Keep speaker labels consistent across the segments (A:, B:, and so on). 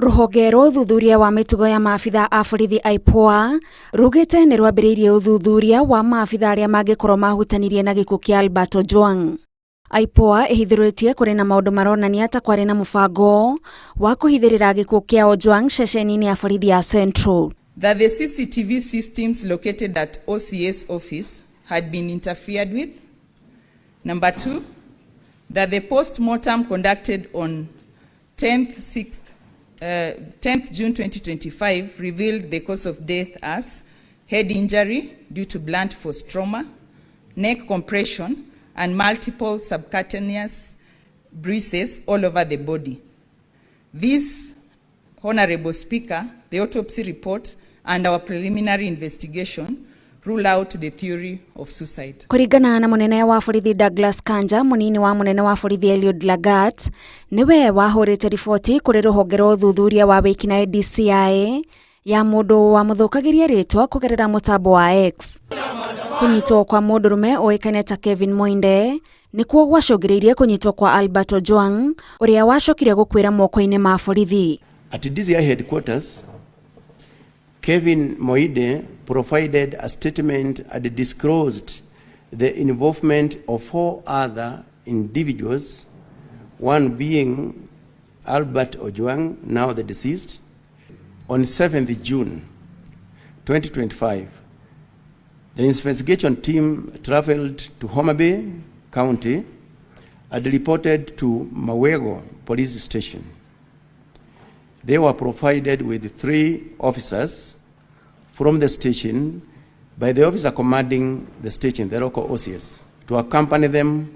A: Rũhonge rwa ũthuthuria wa mĩtugo ya maabitha a borithi IPOA rugĩte nĩ rwambĩrĩirie ũthuthuria wa maabitha arĩa mangĩkorwo mahutanirie na gĩkuũ kĩa Ojwang. IPOA ĩhithũrĩtie kũrĩ na maũndũ maronania ta kwarĩ na mũbango wa kũhithĩrĩra gĩkuũ kĩa Ojwang ceceni-inĩ ya borithi ya Central.
B: That the CCTV systems located at OCS office had been interfered with. Number 2, that the post-mortem conducted on 10th June 2025 revealed the cause of death as head injury due to blunt force trauma, neck compression, and multiple subcutaneous bruises all over the body. This, Honorable Speaker, the autopsy report and our preliminary investigation rule out the theory of suicide.
A: Kũringana na munene wa borithi Douglas Kanja, munini wa munene wa borithi Eliud Lagat, niwe wahũrĩte riboti kũrĩ rũhonge rwa ũthuthuria wa wĩkinaĩ DCI ya mũndũ wa mũthũkagĩria rĩtwa kũgerera mũtambo wa X. Kũnyitwo kwa mũndũrũme ũĩkaine ta Kevin Moinde nĩkuo gwacũngĩrĩirie kũnyitwo kwa Ojwang ũrĩa wacokire gũkuĩra moko-inĩ ma borithi.
C: At DCI headquarters, Kevin Moinde provided a statement and disclosed the involvement of 4 other individuals, one being Ojwang, now the deceased. On 7th June 2025, the investigation team traveled to Homa Bay County and reported to Mawego Police Station. They were provided with 3 officers from the station by the officer commanding the station, the local OCS, to accompany them,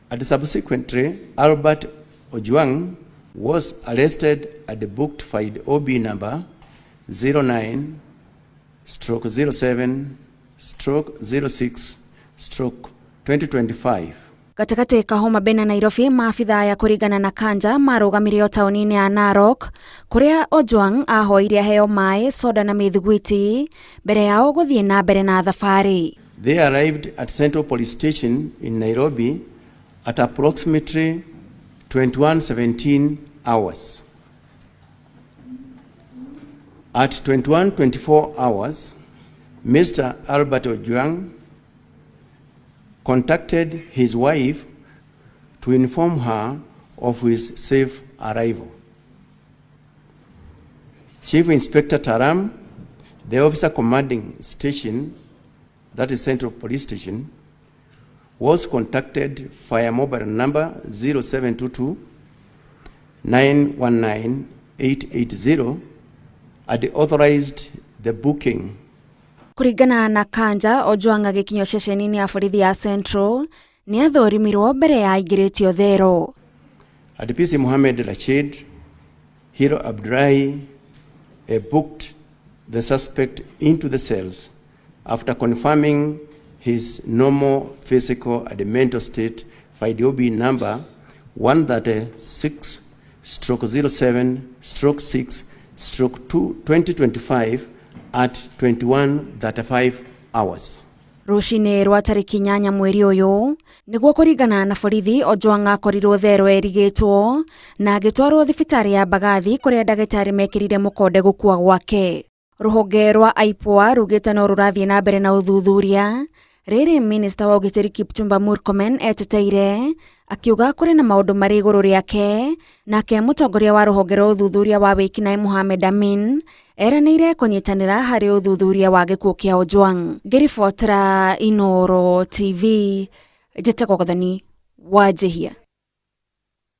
C: and subsequently Ojwang was arrested at the booked file OB number 09/07/06/2025.
A: Gatagatĩ ka Homa Bay na Nairobi, maabitha ya kũringana na Kanja marũgamirio taũni-inĩ ya Narok kũrĩa Ojwang ahoire aheo maĩ, soda na mĩthugwiti mbere yao gũthiĩ na mbere na thabarĩ.
C: They arrived at Central Police Station in Nairobi at approximately 21:17 hours. At 21:24 hours, Mr. Ojwang contacted his wife to inform her of his safe arrival. Chief Inspector Taram, the officer commanding station, that is Central Police Station, was contacted via mobile number 0722 919 880 and authorized the booking.
A: Kũringana na Kanja, Ojwang agĩkinywo ceceni-inĩ ya borithi ya Central nĩ athũrimirwo mbere ya aingĩrĩtio thero.
C: ADPC Mohamed Rashid, Hero Abdullahi booked the suspect into the cells after confirming his normal physical and mental state by the OB number 136/07/6/2025 at 21:35 hours.
A: Rũcinĩ rwa tarĩki 8 mweri ũyũ nĩguo kũringana na borithi, Ojwang akorirwo thero erigĩtwo na agĩtwarwo thibitarĩ ya Bagathi kũrĩa ndagĩtarĩ mekĩrire mũkonde gũkua gwake. Rũhonge rwa IPOA rugĩte no rũrathiĩ na mbere na ũthuthuria. Rĩrĩ Minister wa ũgitĩri Kipchumba Murkomen eteteire akiuga kũrĩ na maũndũ marĩ igũrũ rĩake, nake mũtongoria wa rũhonge rwa ũthuthuria wa wĩkinaĩ Mohamed Amin eranĩire kũnyitanĩra harĩ ũthuthuria wa gĩkuũ kĩa Ojwang. Ngĩribotera Inooro TV, njĩtagwo Gathani Wanjihia.